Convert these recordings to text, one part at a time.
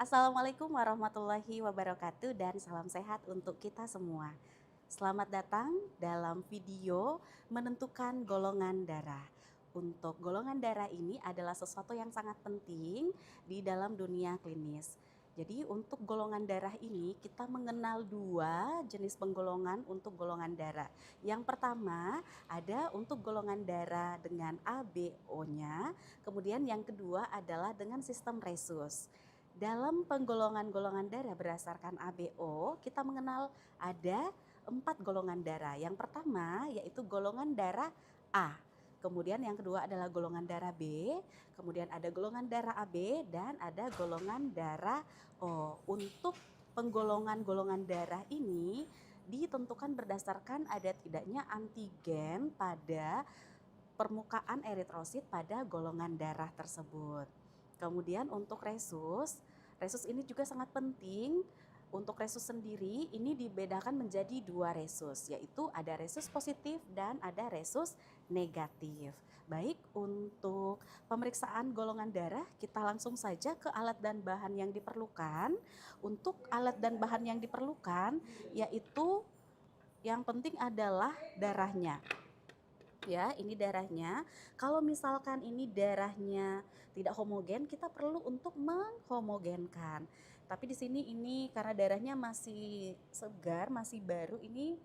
Assalamualaikum warahmatullahi wabarakatuh dan salam sehat untuk kita semua. Selamat datang dalam video menentukan golongan darah. Untuk golongan darah ini adalah sesuatu yang sangat penting di dalam dunia klinis. Jadi untuk golongan darah ini kita mengenal dua jenis penggolongan untuk golongan darah. Yang pertama ada untuk golongan darah dengan ABO-nya, kemudian yang kedua adalah dengan sistem resus. Dalam penggolongan-golongan darah berdasarkan ABO, kita mengenal ada 4 golongan darah. Yang pertama yaitu golongan darah A. Kemudian yang kedua adalah golongan darah B, kemudian ada golongan darah AB dan ada golongan darah O. Untuk penggolongan-golongan darah ini ditentukan berdasarkan ada tidaknya antigen pada permukaan eritrosit pada golongan darah tersebut. Kemudian untuk resus ini juga sangat penting. Untuk resus sendiri ini dibedakan menjadi dua resus, yaitu ada resus positif dan ada resus negatif. Baik, untuk pemeriksaan golongan darah kita langsung saja ke alat dan bahan yang diperlukan. Untuk alat dan bahan yang diperlukan yaitu yang penting adalah darahnya. Ya, ini darahnya. Kalau misalkan ini darahnya tidak homogen, kita perlu untuk menghomogenkan. Tapi di sini ini karena darahnya masih segar, masih baru, ini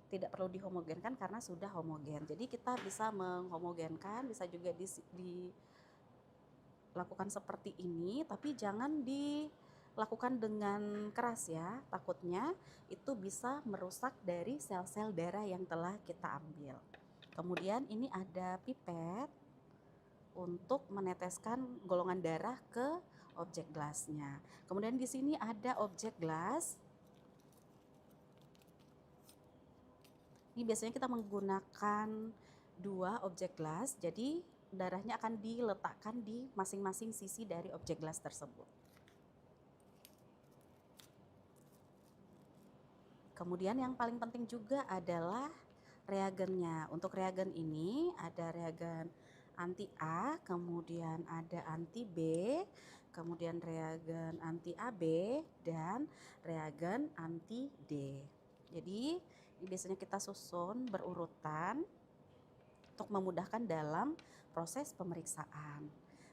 tidak perlu dihomogenkan karena sudah homogen. Jadi kita bisa menghomogenkan, bisa juga dilakukan seperti ini, tapi jangan dilakukan dengan keras ya. Takutnya itu bisa merusak dari sel-sel darah yang telah kita ambil. Kemudian ini ada pipet untuk meneteskan golongan darah ke objek gelasnya. Kemudian di sini ada objek gelas. Ini biasanya kita menggunakan dua objek gelas, jadi darahnya akan diletakkan di masing-masing sisi dari objek gelas tersebut. Kemudian yang paling penting juga adalah reagennya. Untuk reagen ini ada reagen anti A, kemudian ada anti B, kemudian reagen anti AB, dan reagen anti D. Jadi ini biasanya kita susun berurutan untuk memudahkan dalam proses pemeriksaan.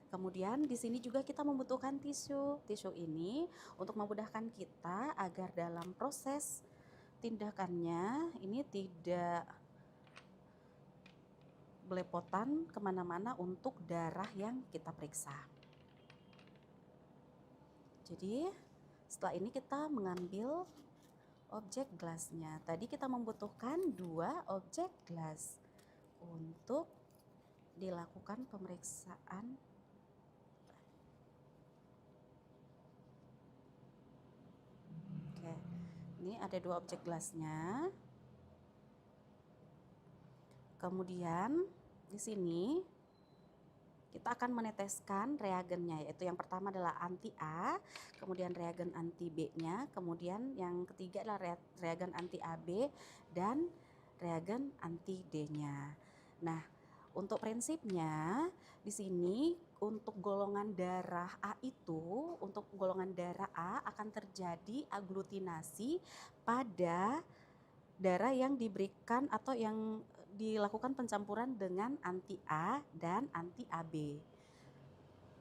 Kemudian di sini juga kita membutuhkan tisu. Tisu ini untuk memudahkan kita agar dalam proses tindakannya ini tidak belepotan kemana-mana untuk darah yang kita periksa. Jadi setelah ini kita mengambil objek gelasnya. Tadi kita membutuhkan dua objek gelas untuk dilakukan pemeriksaan. Oke, ini ada dua objek gelasnya. Kemudian di sini kita akan meneteskan reagennya, yaitu yang pertama adalah anti A, kemudian reagen anti B-nya, kemudian yang ketiga adalah reagen anti AB dan reagen anti D-nya. Nah, untuk prinsipnya di sini untuk golongan darah A itu, untuk golongan darah A akan terjadi aglutinasi pada darah yang diberikan atau yang dilakukan pencampuran dengan anti A dan anti AB.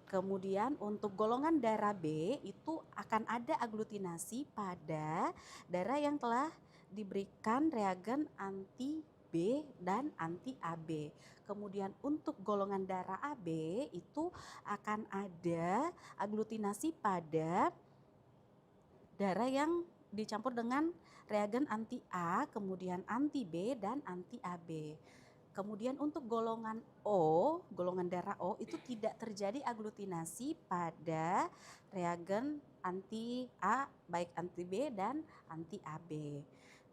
Kemudian untuk golongan darah B itu akan ada aglutinasi pada darah yang telah diberikan reagen anti B dan anti AB. Kemudian untuk golongan darah AB itu akan ada aglutinasi pada darah yang dicampur dengan reagen anti A, kemudian anti B dan anti AB. Kemudian untuk golongan O, golongan darah O itu tidak terjadi aglutinasi pada reagen anti A, baik anti B dan anti AB.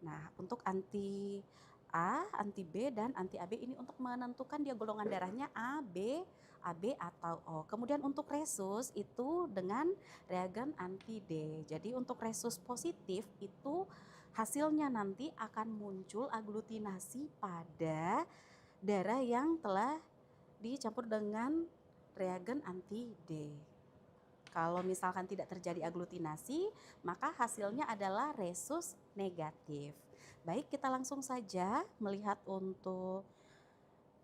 Nah, untuk anti A, anti B dan anti AB ini untuk menentukan dia golongan darahnya A, B, AB atau O. Kemudian untuk resus itu dengan reagen anti D. Jadi untuk resus positif itu hasilnya nanti akan muncul aglutinasi pada darah yang telah dicampur dengan reagen anti D. Kalau misalkan tidak terjadi aglutinasi, maka hasilnya adalah resus negatif. Baik, kita langsung saja melihat untuk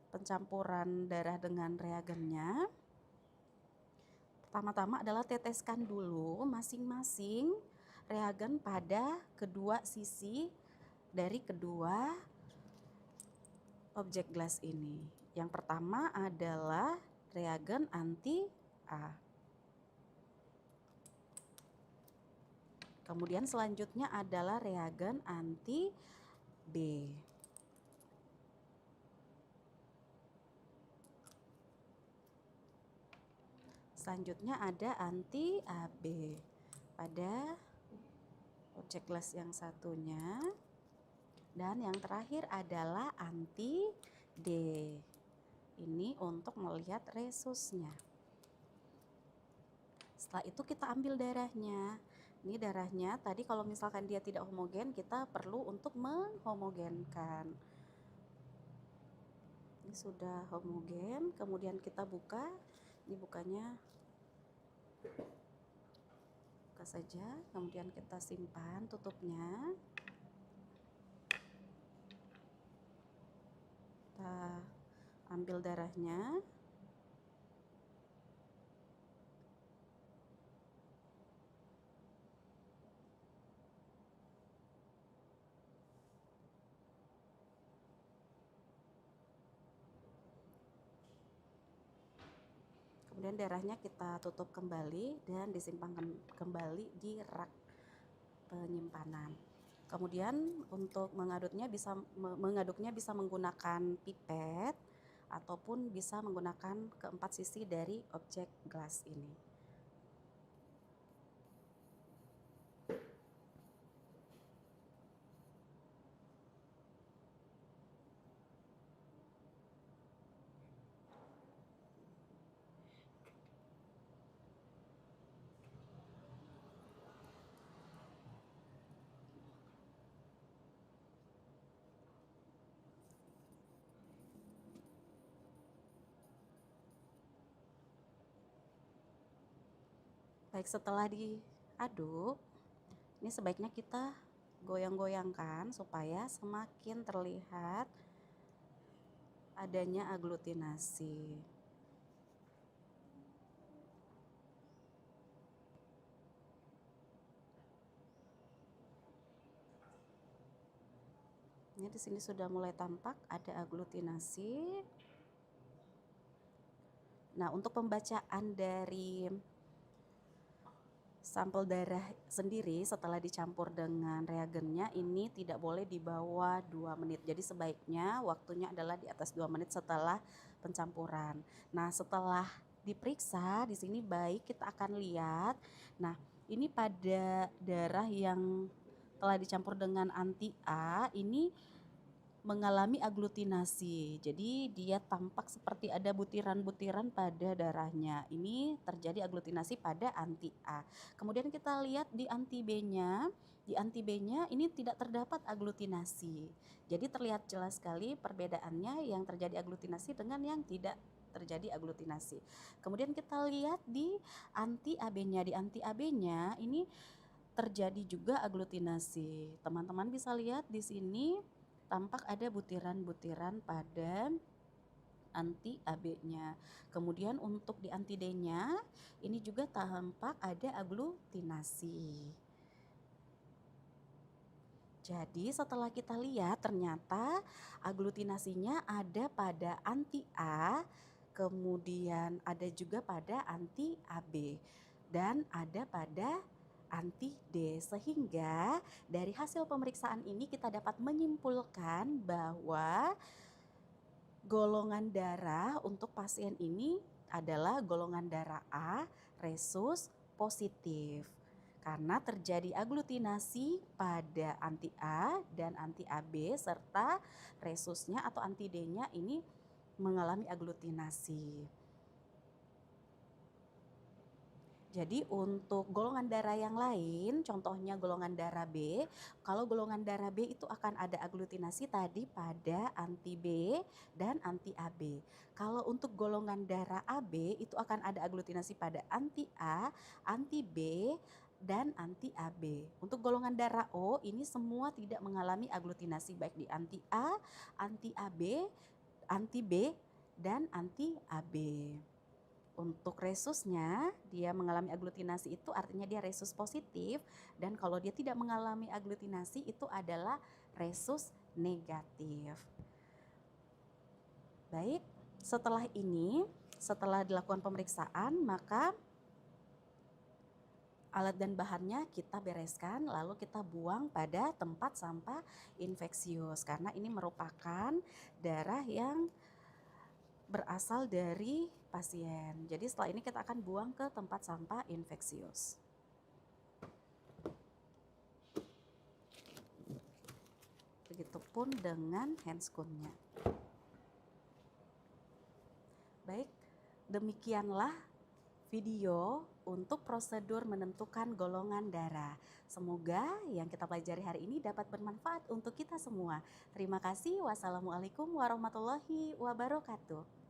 pencampuran darah dengan reagennya. Pertama-tama adalah teteskan dulu masing-masing reagen pada kedua sisi dari kedua objek gelas ini. Yang pertama adalah reagen anti A. Kemudian selanjutnya adalah reagen anti B. Selanjutnya ada anti AB pada objek gelas yang satunya. Dan yang terakhir adalah anti D. Ini untuk melihat resusnya. Setelah itu kita ambil darahnya. Ini darahnya tadi kalau misalkan dia tidak homogen, kita perlu untuk menghomogenkan. Ini sudah homogen, kemudian kita buka. Ini bukanya buka saja, kemudian kita simpan tutupnya. Kita ambil darahnya. Kemudian darahnya kita tutup kembali dan disimpan kembali di rak penyimpanan. Kemudian untuk mengaduknya bisa menggunakan pipet ataupun bisa menggunakan keempat sisi dari objek gelas ini. Baik, setelah diaduk, ini sebaiknya kita goyang-goyangkan supaya semakin terlihat adanya aglutinasi. Ini di sini sudah mulai tampak ada aglutinasi. Nah, untuk pembacaan dari sampel darah sendiri setelah dicampur dengan reagennya ini tidak boleh di bawah 2 menit. Jadi sebaiknya waktunya adalah di atas 2 menit setelah pencampuran. Nah, setelah diperiksa di sini baik kita akan lihat. Nah, ini pada darah yang telah dicampur dengan anti A ini mengalami aglutinasi. Jadi dia tampak seperti ada butiran-butiran pada darahnya. Ini terjadi aglutinasi pada anti A. Kemudian kita lihat di anti B-nya. Di anti B-nya ini tidak terdapat aglutinasi. Jadi terlihat jelas sekali perbedaannya yang terjadi aglutinasi dengan yang tidak terjadi aglutinasi. Kemudian kita lihat di anti AB-nya. Di anti AB-nya ini terjadi juga aglutinasi. Teman-teman bisa lihat di sini tampak ada butiran-butiran pada anti AB-nya. Kemudian untuk di anti D-nya ini juga tampak ada aglutinasi. Jadi setelah kita lihat ternyata aglutinasinya ada pada anti A, kemudian ada juga pada anti AB dan ada pada anti D, sehingga dari hasil pemeriksaan ini kita dapat menyimpulkan bahwa golongan darah untuk pasien ini adalah golongan darah A resus positif karena terjadi aglutinasi pada anti A dan anti AB serta resusnya atau anti D-nya ini mengalami aglutinasi. Jadi untuk golongan darah yang lain, contohnya golongan darah B, kalau golongan darah B itu akan ada aglutinasi tadi pada anti B dan anti AB. Kalau untuk golongan darah AB itu akan ada aglutinasi pada anti A, anti B, dan anti AB. Untuk golongan darah O ini semua tidak mengalami aglutinasi baik di anti A, anti AB, anti B, dan anti AB. Untuk resusnya, dia mengalami aglutinasi itu artinya dia resus positif, dan kalau dia tidak mengalami aglutinasi itu adalah resus negatif. Baik, setelah ini, setelah dilakukan pemeriksaan, maka alat dan bahannya kita bereskan, lalu kita buang pada tempat sampah infeksius, karena ini merupakan darah yang berasal dari pasien. Jadi setelah ini kita akan buang ke tempat sampah infeksius. Begitupun dengan handscoon-nya. Baik, demikianlah video untuk prosedur menentukan golongan darah. Semoga yang kita pelajari hari ini dapat bermanfaat untuk kita semua. Terima kasih. Wassalamualaikum warahmatullahi wabarakatuh.